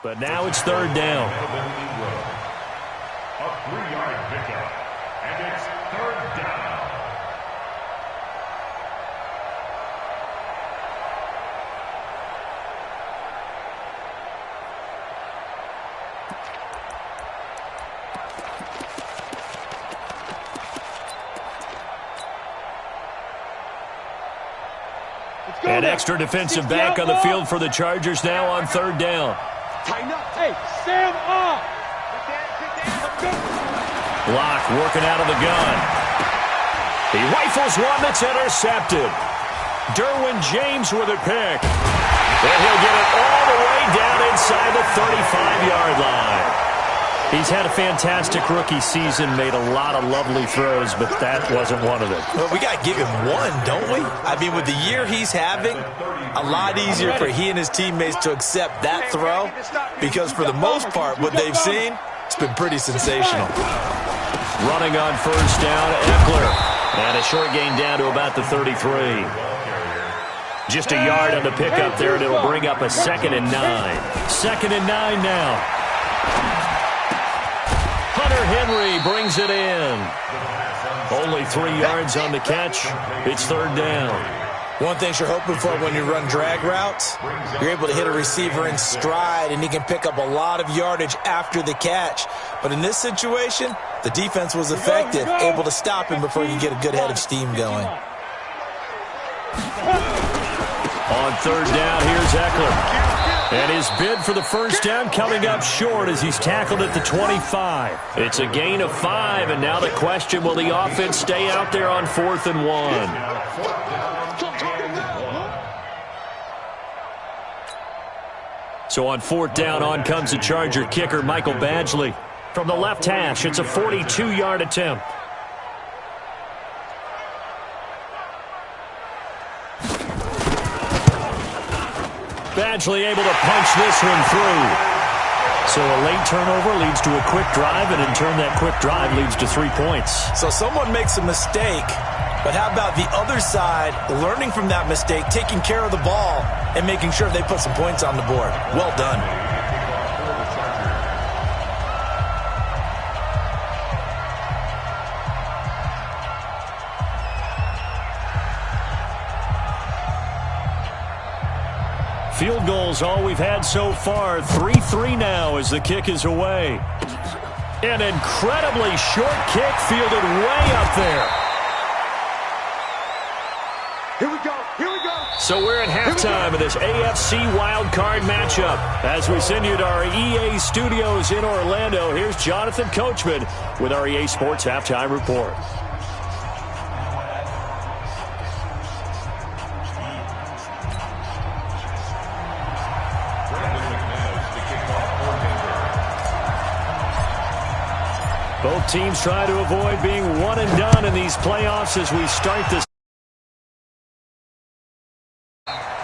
But now it's third down. A 3-yard pickup, and it's third down. An extra defensive back on the field for the Chargers now on third down. Tighten up. Hey, Sam up. Block working out of the gun. He rifles one that's intercepted. Derwin James with a pick. And he'll get it all the way down inside the 35-yard line. He's had a fantastic rookie season, made a lot of lovely throws, but that wasn't one of them. Well, we got to give him one, don't we? I mean, with the year he's having, a lot easier for he and his teammates to accept that throw because for the most part, what they've seen, it's been pretty sensational. Running on first down, Eckler. And a short gain down to about the 33. Just a yard on the pickup there, and it'll bring up a 2nd and 9. 2nd and 9 now. Hunter Henry brings it in. Only 3 yards on the catch. It's third down. One thing you're hoping for when you run drag routes, you're able to hit a receiver in stride, and he can pick up a lot of yardage after the catch. But in this situation, the defense was effective, able to stop him before he could get a good head of steam going. On third down, here's Eckler. And his bid for the first down coming up short as he's tackled at the 25. It's a gain of 5, and now the question, will the offense stay out there on 4th and 1? So on 4th down, on comes the Charger kicker, Michael Badgley. From the left hash, it's a 42-yard attempt. Badgley able to punch this one through. So a late turnover leads to a quick drive, and in turn that quick drive leads to 3 points. So someone makes a mistake, but how about the other side learning from that mistake, taking care of the ball, and making sure they put some points on the board? Well done. Field goals all we've had so far. 3-3 now as the kick is away. An incredibly short kick fielded way up there. Here we go. Here we go. So we're at halftime of this AFC wildcard matchup. As we send you to our EA studios in Orlando, here's Jonathan Coachman with our EA Sports Halftime Report. Both teams try to avoid being one and done in these playoffs as we start this.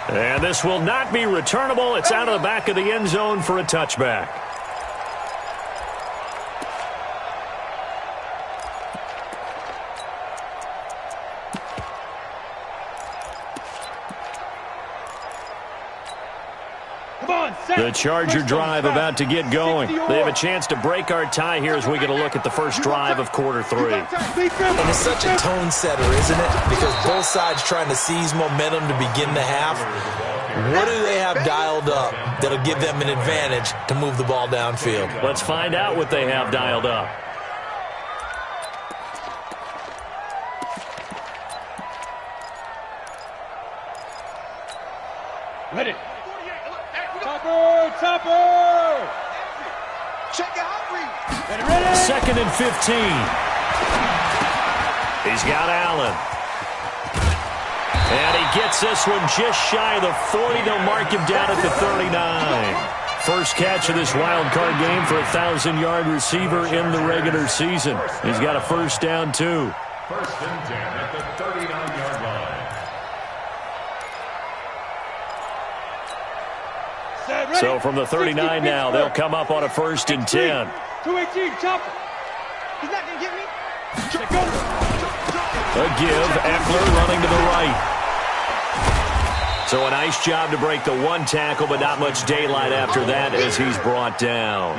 And this will not be returnable. It's out of the back of the end zone for a touchback. The Charger drive about to get going. They have a chance to break our tie here as we get a look at the first drive of quarter 3. And it's such a tone setter, isn't it? Because both sides trying to seize momentum to begin the half. What do they have dialed up that'll give them an advantage to move the ball downfield? Let's find out what they have dialed up. Ready. Topper! Check out, read. Ready? 2nd and 15. He's got Allen. And he gets this one just shy of the 40. They'll mark him down at the 39. First catch of this wild card game for a 1,000-yard receiver in the regular season. He's got a first down, too. 1st and 10 at the 39-yard line. So from the 39 now, they'll come up on a 1st and 10. 218, Chopper. He's not going to get me. A give, Eckler running to the right. So a nice job to break the one tackle, but not much daylight after that as he's brought down.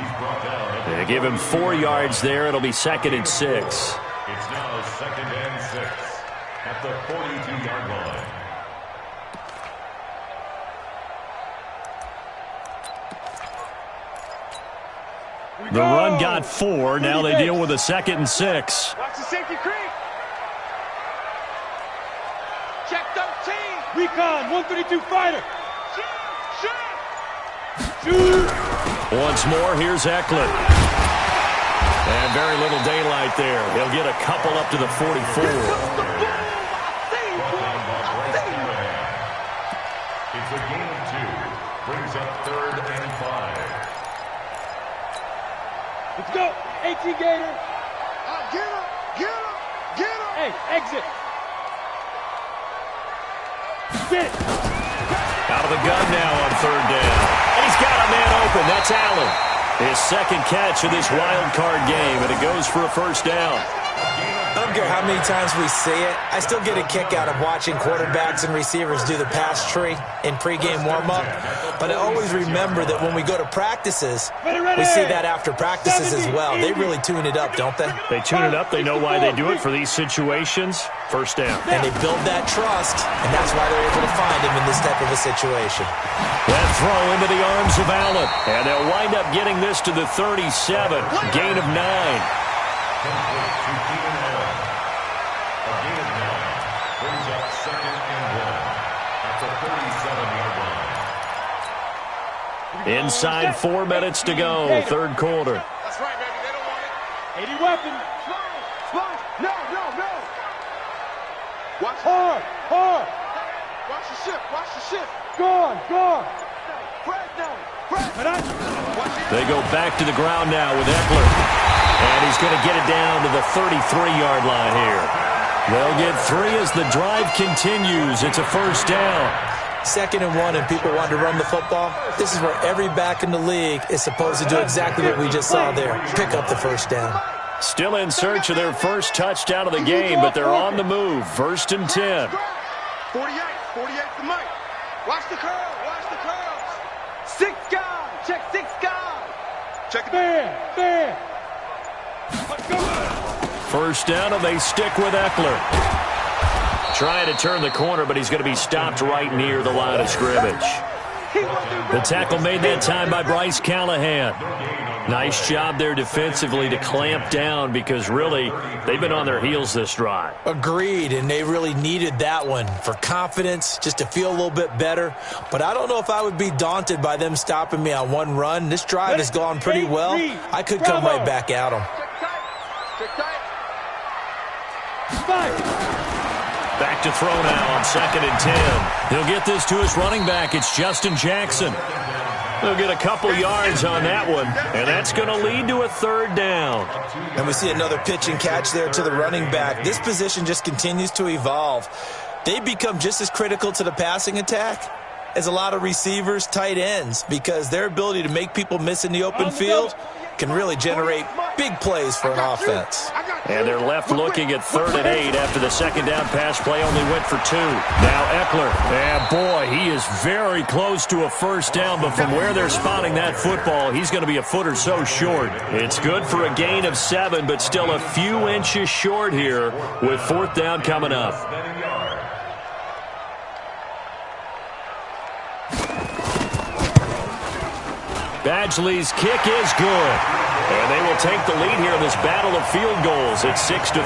They give him 4 yards there. It'll be 2nd and 6. It's now 2nd and 6 at the 42-yard line. The run got 4. Now they deal with a 2nd and 6. Watch the safety creep. Check 13. Recon, 132 fighter. Shoot. Once more, here's Eckler. And very little daylight there. He'll get a couple up to the 44. It's a gain of 2. Brings up 3rd and 5. Let's go. 18 Gator. Get him. Get him. Get him. Hey, exit. Sit. Out of the gun now on 3rd down. And he's got a man open. That's Allen. His 2nd catch of this wild card game, and it goes for a 1st down. I don't care how many times we see it. I still get a kick out of watching quarterbacks and receivers do the pass tree in pregame warm-up. But I always remember that when we go to practices, we see that after practices as well. They really tune it up, don't they? They tune it up. They know why they do it for these situations. 1st down. And they build that trust, and that's why they're able to find him in this type of a situation. That throw into the arms of Allen. And they'll wind up getting this to the 37. Gain of 9. Complete to Keenan Allen. A gain of 9 brings up 2nd and 1 at the 37-yard line. Inside 4 minutes to go, 3rd quarter. That's right, baby. They don't want it. 80 weapon. Slide. No. Watch. Hard. Watch the shift. Watch the shift. Gone. Press down. Press. Watch it. They go back to the ground now with Eckler. And he's going to get it down to the 33-yard line here. They'll get 3 as the drive continues. It's a 1st down. 2nd and 1 and people want to run the football. This is where every back in the league is supposed to do exactly what we just saw there. Pick up the 1st down. Still in search of their first touchdown of the game, but they're on the move. 1st and 10. 48 to Mike. Watch the curls. 6 guys. Check 6 guys. Check it. There. Let's go. 1st down, and they stick with Eckler. Trying to turn the corner, but he's going to be stopped right near the line of scrimmage. The tackle made that time by Bryce Callahan. Nice job there defensively to clamp down because really they've been on their heels this drive. Agreed, and they really needed that one for confidence, just to feel a little bit better. But I don't know if I would be daunted by them stopping me on one run. This drive has gone pretty well. I could come right back at them. Check tight. Back to throw now on 2nd and 10. He'll get this to his running back. It's Justin Jackson. They'll get a couple yards on that one, and that's going to lead to a 3rd down. And we see another pitch and catch there to the running back. This position just continues to evolve. They become just as critical to the passing attack as a lot of receivers, tight ends, because their ability to make people miss in the open field can really generate big plays for an offense. And they're left looking at 3rd and 8 after the 2nd down pass play only went for 2. Now Eckler, and boy, he is very close to a 1st down, but from where they're spotting that football, he's going to be a foot or so short. It's good for a gain of 7, but still a few inches short here with 4th down coming up. Badgley's kick is good. And they will take the lead here in this battle of field goals at 6-3.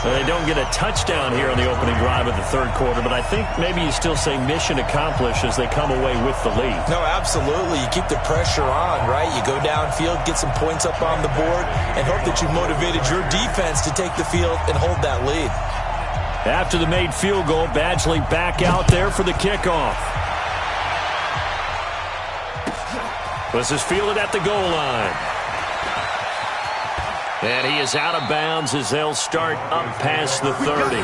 They don't get a touchdown here on the opening drive of the 3rd quarter, but I think maybe you still say mission accomplished as they come away with the lead. No, absolutely. You keep the pressure on, right? You go downfield, get some points up on the board, and hope that you motivated your defense to take the field and hold that lead. After the made field goal, Badgley back out there for the kickoff. This is fielded at the goal line. And he is out of bounds as they'll start up past the 30.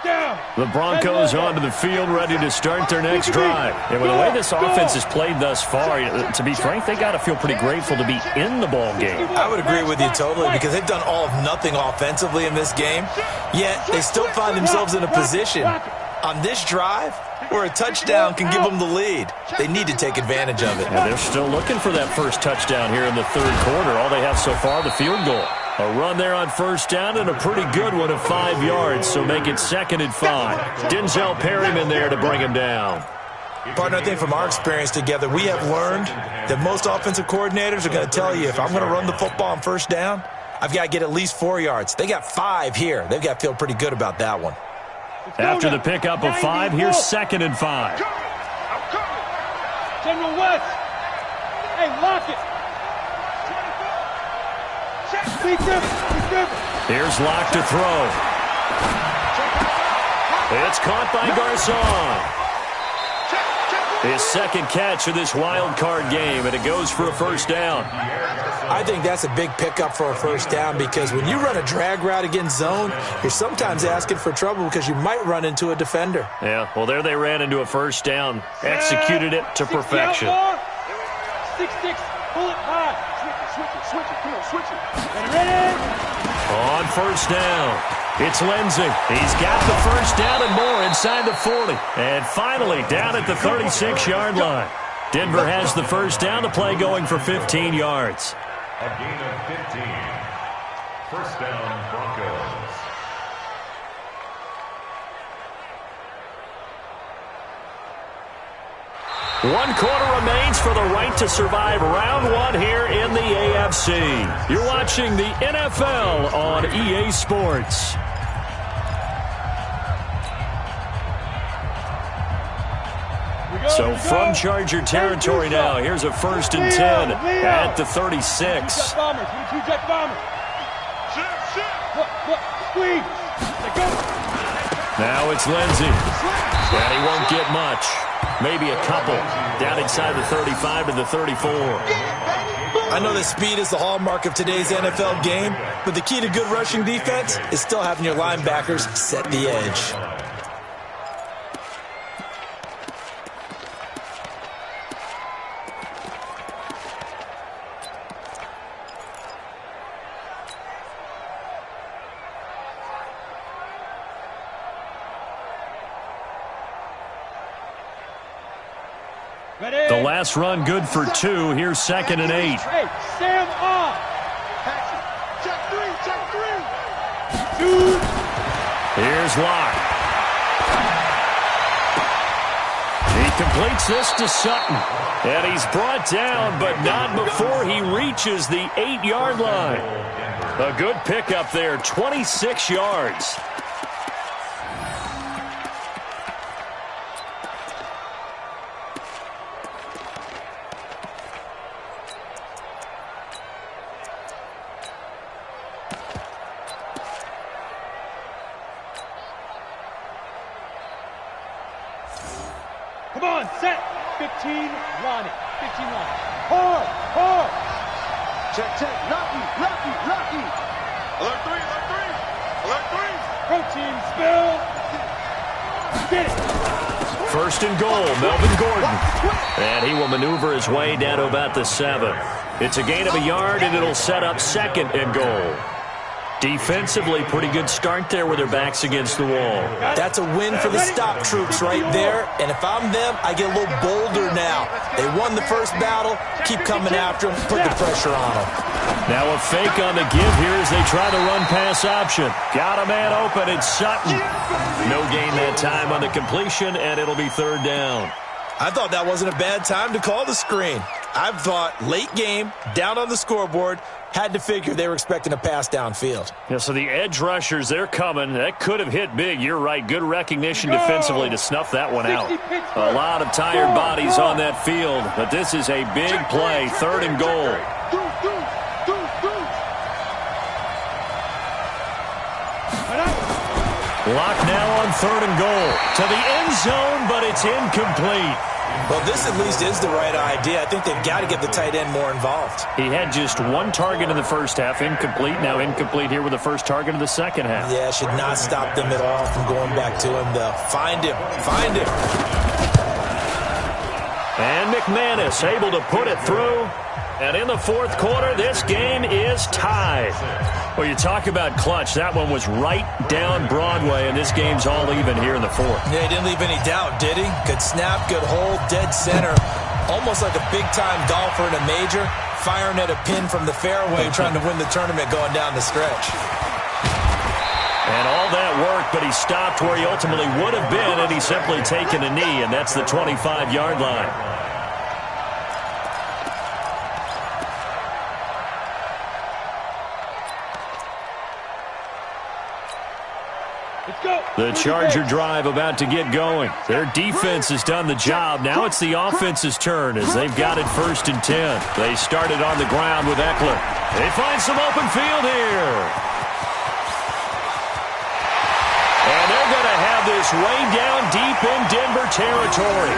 Down. The Broncos onto the field, ready to start their next drive. And with the way this offense has played thus far, to be frank, they got to feel pretty grateful to be in the ball game. I would agree with you totally because they've done all of nothing offensively in this game, yet they still find themselves in a position on this drive where a touchdown can give them the lead. They need to take advantage of it. And they're still looking for that first touchdown here in the third quarter. All they have so far, the field goal. A run there on first down and a pretty good one of 5 yards, so make it 2nd and 5. Denzel Perryman there to bring him down. Partner, I think from our experience together, we have learned that most offensive coordinators are going to tell you, if I'm going to run the football on first down, I've got to get at least 4 yards. They got 5 here. They've got to feel pretty good about that one. After the pickup of 5, here's 2nd and 5. General West. Hey, lock it. Here's Locke to throw. It's caught by Garcon. His second catch of this wild card game, and it goes for a first down. I think that's a big pickup for a first down because when you run a drag route against zone, you're sometimes asking for trouble because you might run into a defender. Yeah, well, there they ran into a first down, executed it to perfection. 6-6, pull it high. Switch it, come on, switch it. Ready? On first down, it's Lindsey. He's got the first down and more inside the 40. And finally, down at the 36-yard line. Denver has the first down, the play going for 15 yards. A gain of 15. First down, Broncos. One quarter remains for the right to survive round 1 here in the AFC. You're watching the NFL on EA Sports. So from Charger territory now, here's a 1st and 10 at the 36. Jet bombers, jet bombers. Squeeze. Now it's Lindsey. And he won't get much. Maybe a couple. Down inside the 35 to the 34. I know that speed is the hallmark of today's NFL game, but the key to good rushing defense is still having your linebackers set the edge. The last run good for 2. Here's 2nd and 8. Hey, Sam off. Check three. Dude. Here's Locke. He completes this to Sutton. And he's brought down, but not before he reaches the 8-yard line. A good pickup there, 26 yards. Come on, set. 15, line it. 15 line. Hard. Check. Lucky. Alert three. Protein spill. Get it. 1st and goal, Melvin Gordon. And he will maneuver his way down to about the 7. It's a gain of a yard, and it'll set up 2nd and goal. Defensively, pretty good start there with their backs against the wall. That's a win for the stop troops right there, and if I'm them, I get a little bolder now. They won the first battle, keep coming after them, put the pressure on them. Now a fake on the give here as they try the run-pass option. Got a man open, it's Sutton. No gain that time on the completion, and it'll be 3rd down. I thought that wasn't a bad time to call the screen. I thought late game, down on the scoreboard, had to figure they were expecting a pass downfield. Yeah, so the edge rushers, they're coming. That could have hit big. You're right. Good recognition defensively to snuff that one out. A lot of tired bodies on that field, but this is a big play. 3rd and goal. Lock now on 3rd and goal. To the end zone, but it's incomplete. Well, this at least is the right idea. I think they've got to get the tight end more involved. He had just one target in the first half, incomplete. Now incomplete here with the first target of the second half. Yeah, should not stop them at all from going back to him, though. Find him. Find him. And McManus able to put it through. And in the fourth quarter, this game is tied. Well, you talk about clutch. That one was right down Broadway, and this game's all even here in the fourth. Yeah, he didn't leave any doubt, did he? Good snap, good hold, dead center. Almost like a big-time golfer in a major, firing at a pin from the fairway, trying to win the tournament going down the stretch. And all that worked, but he stopped where he ultimately would have been, and he's simply taken a knee, and that's the 25-yard line. The Charger drive about to get going. Their defense has done the job. Now it's the offense's turn as they've got it 1st and 10. They started on the ground with Eckler. They find some open field here. And they're going to have this way down deep in Denver territory.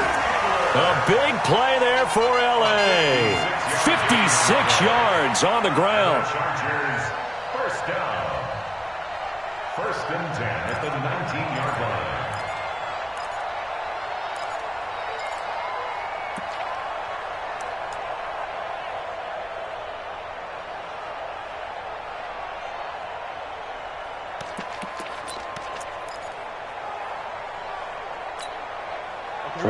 A big play there for L.A. 56 yards on the ground. Chargers, first down. 1st and 10 at the 19-yard line.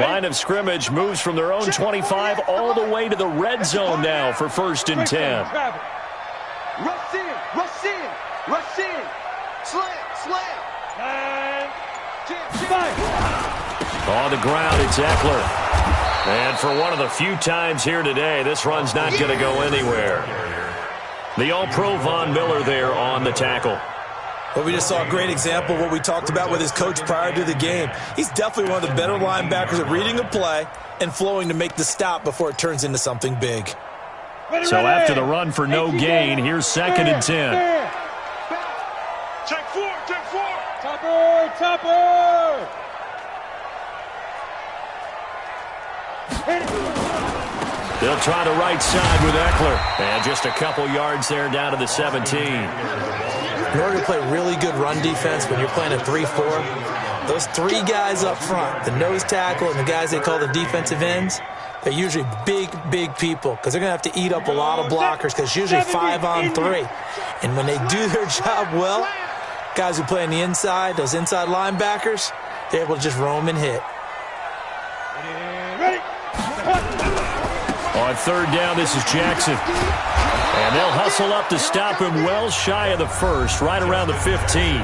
Line of scrimmage moves from their own 25 all the way to the red zone now for 1st and 10. Rush in, rush in, rush in. Slam, slam. On the ground, it's Eckler. And for one of the few times here today, this run's not going to go anywhere. The All-Pro Von Miller there on the tackle. Well, we just saw a great example of what we talked about with his coach prior to the game. He's definitely one of the better linebackers at reading a play and flowing to make the stop before it turns into something big. So after the run for no gain, here's 2nd and 10. Check 4, check 4. Topper, topper. They'll try the right side with Eckler. And just a couple yards there down to the 17. In order to play really good run defense when you're playing a 3-4, those 3 guys up front, the nose tackle and the guys they call the defensive ends, they're usually big, big people because they're going to have to eat up a lot of blockers because it's usually 5-on-3. And when they do their job well, guys who play on the inside, those inside linebackers, they're able to just roam and hit. On 3rd down, this is Jackson. And they'll hustle up to stop him well shy of the 1st, right around the 15.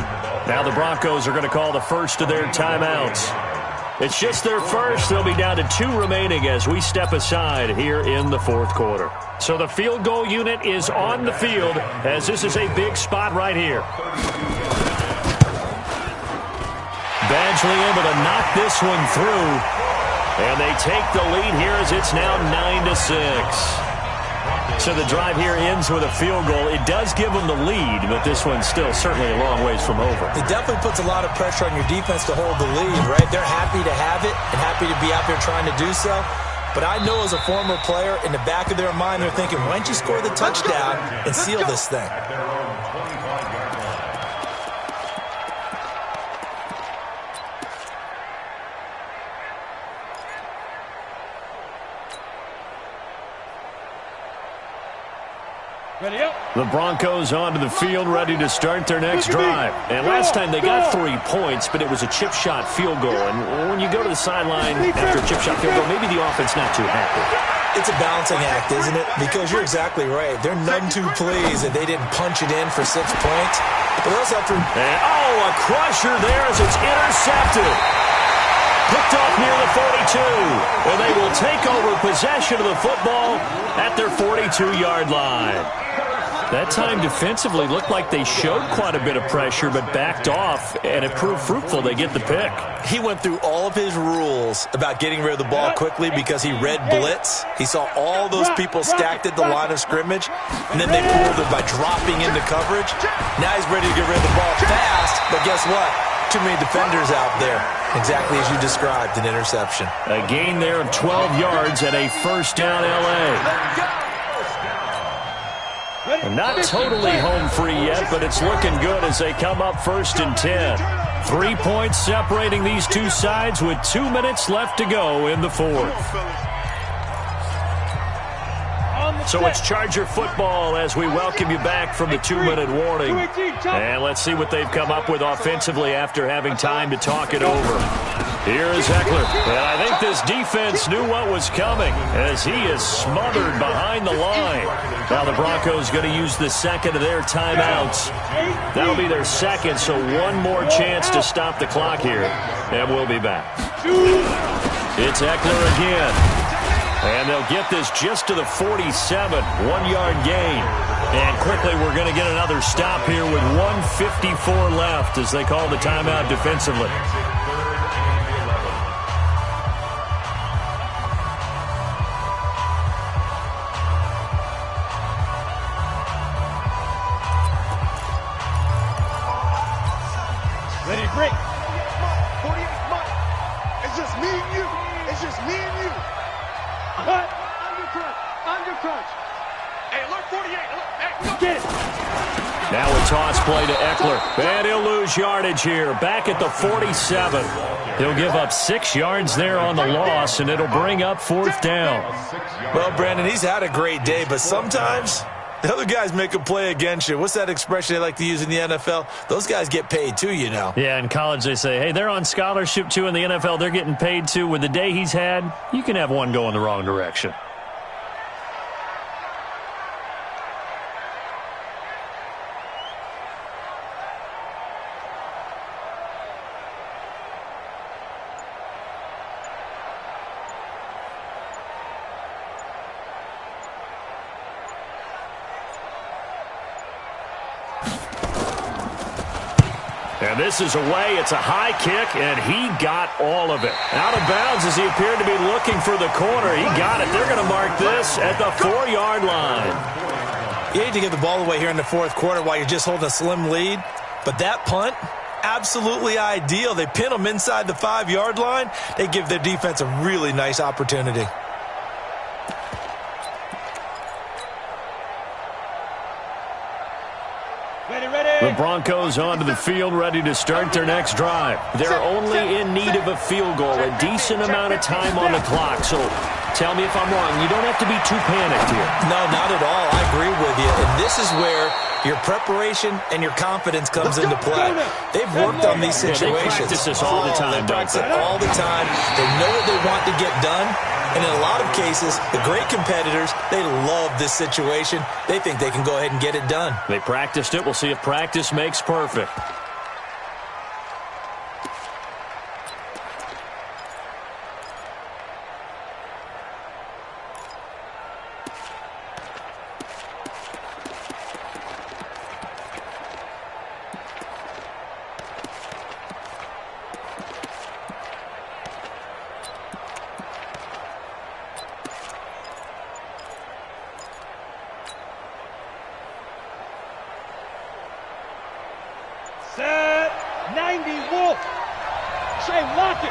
Now the Broncos are going to call the first of their timeouts. It's just their first. They'll be down to 2 remaining as we step aside here in the 4th quarter. So the field goal unit is on the field as this is a big spot right here. Badgley able to knock this one through. And they take the lead here as it's now 9-6. So the drive here ends with a field goal. It does give them the lead, but this one's still certainly a long ways from over. It definitely puts a lot of pressure on your defense to hold the lead, right? They're happy to have it and happy to be out there trying to do so. But I know as a former player, in the back of their mind, they're thinking, why don't you score the touchdown and seal this thing? At their own 25-yard line. Ready up. The Broncos onto the field, ready to start their next drive. And last time they got 3 points, but it was a chip shot field goal. And when you go to the sideline after a chip shot field goal, maybe the offense not too happy. It's a balancing act, isn't it? Because you're exactly right. They're none too pleased that they didn't punch it in for 6 points. But they also have to... And, a crusher there as it's intercepted. Picked off near the 42. And they will take over possession of the football at their 42-yard line. That time defensively looked like they showed quite a bit of pressure but backed off, and it proved fruitful. They get the pick. He went through all of his rules about getting rid of the ball quickly because he read blitz. He saw all those people stacked at the line of scrimmage, and then they pulled him by dropping into coverage. Now he's ready to get rid of the ball fast, but guess what? Too many defenders out there. Exactly as you described, an interception. A gain there of 12 yards and a first down L.A. And not totally home free yet, but it's looking good as they come up 1st and 10. 3 points separating these two sides with 2 minutes left to go in the fourth. So it's Charger football as we welcome you back from the 2-minute warning. And let's see what they've come up with offensively after having time to talk it over. Here is Eckler. And I think this defense knew what was coming as he is smothered behind the line. Now the Broncos going to use the second of their timeouts. That'll be their second, so one more chance to stop the clock here. And we'll be back. It's Eckler again. And they'll get this just to the 47, 1-yard gain. And quickly we're going to get another stop here with 1:54 left as they call the timeout defensively. Ready to break. 48 Mike. It's just me and you. It's just me and you. Cut. Under crunch. Hey, alert 48. Hey, Get it. Now a toss play to Eckler. And he'll lose yardage here. Back at the 47. He'll give up 6 yards there on the loss, and it'll bring up 4th down. Well, Brandon, he's had a great day, but sometimes the other guys make a play against you. What's that expression they like to use in the NFL? Those guys get paid too, you know. Yeah, in college they say, hey, they're on scholarship too. In the NFL, they're getting paid too. With the day he's had, you can have one go in the wrong direction. And this is away. It's a high kick, and he got all of it. Out of bounds as he appeared to be looking for the corner. He got it. They're going to mark this at the 4-yard line. You hate to give the ball away here in the fourth quarter while you're just holding a slim lead, but that punt, absolutely ideal. They pin them inside the 5-yard line. They give their defense a really nice opportunity. The Broncos onto the field, ready to start their next drive. They're only in need of a field goal, a decent amount of time on the clock. So tell me if I'm wrong. You don't have to be too panicked here. No, not at all. I agree with you. And this is where your preparation and your confidence comes into play. They've worked on these situations. Yeah, they practice this all the time. They practice it all the time. They know what they want to get done. And in a lot of cases, the great competitors, they love this situation. They think they can go ahead and get it done. They practiced it. We'll see if practice makes perfect. Set 90 Wolf. Shane, lock it.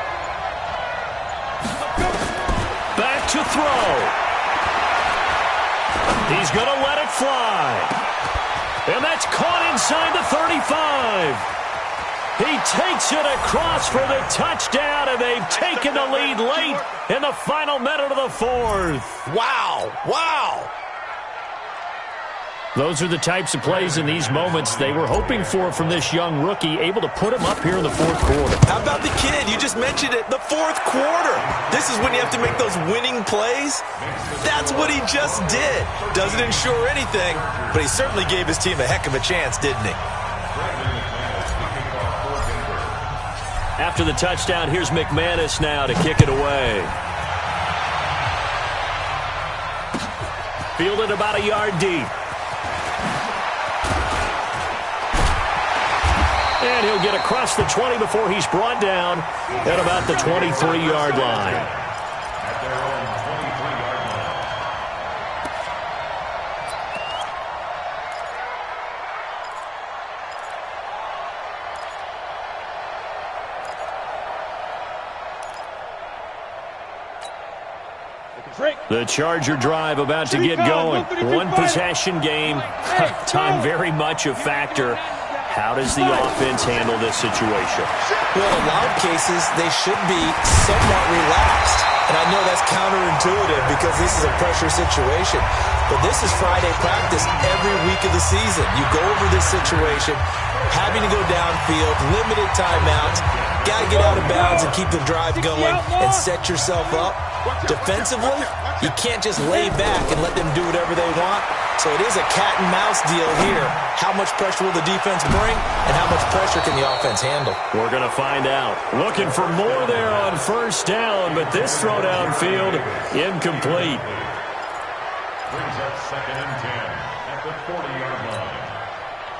Back to throw. He's going to let it fly. And that's caught inside the 35. He takes it across for the touchdown, and they've taken the lead late in the final minute of the fourth. Wow. Wow. Those are the types of plays in these moments they were hoping for from this young rookie, able to put him up here in the fourth quarter. How about the kid? You just mentioned it, the fourth quarter. This is when you have to make those winning plays. That's what he just did. Doesn't ensure anything, but he certainly gave his team a heck of a chance, didn't he? After the touchdown, here's McManus now to kick it away. Fielded about a yard deep. And he'll get across the 20 before he's brought down at about the 23-yard line. At their own 23-yard line. The Charger drive about to get going. One possession game. Time very much a factor. How does the offense handle this situation? Well, in a lot of cases, they should be somewhat relaxed. And I know that's counterintuitive because this is a pressure situation. But this is Friday practice every week of the season. You go over this situation, having to go downfield, limited timeouts, got to get out of bounds and keep the drive going and set yourself up. Defensively, you can't just lay back and let them do whatever they want. So it is a cat and mouse deal here. How much pressure will the defense bring and how much pressure can the offense handle? We're going to find out. Looking for more there on first down, but this throw downfield incomplete. Brings up 2nd and 10 at the 40-yard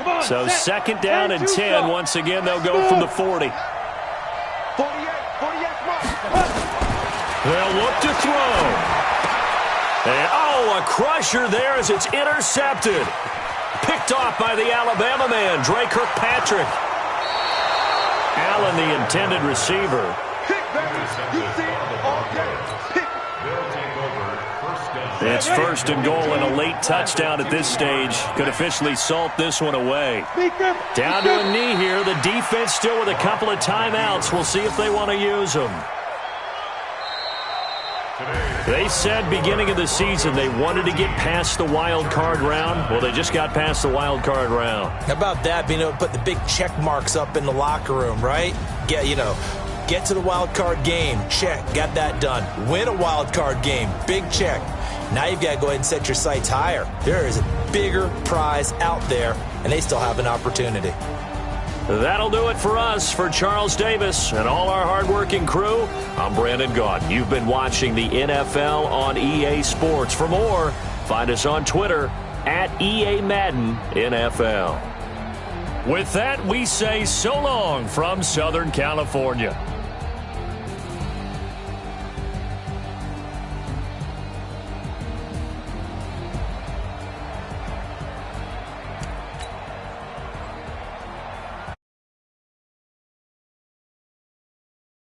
line. So 2nd down and 10. Once again, they'll go from the 40. 48 mark. They'll look to throw. And, a crusher there as it's intercepted. Picked off by the Alabama man, Dre Kirkpatrick. Allen, the intended receiver. Pick back. You see it all day. Pick. They'll take over first down. It's 1st and goal and a late touchdown at this stage. Could officially salt this one away. Down to a knee here. The defense still with a couple of timeouts. We'll see if they want to use them. They said beginning of the season they wanted to get past the wild card round. Well, they just got past the wild card round. How about that, being able to put the big check marks up in the locker room, right? Get to the wild card game, check, got that done. Win a wild card game, big check. Now you've got to go ahead and set your sights higher. There is a bigger prize out there, and they still have an opportunity. That'll do it for us. For Charles Davis and all our hardworking crew, I'm Brandon Gaudin. You've been watching the NFL on EA Sports. For more, find us on Twitter at EA Madden NFL. With that, we say so long from Southern California.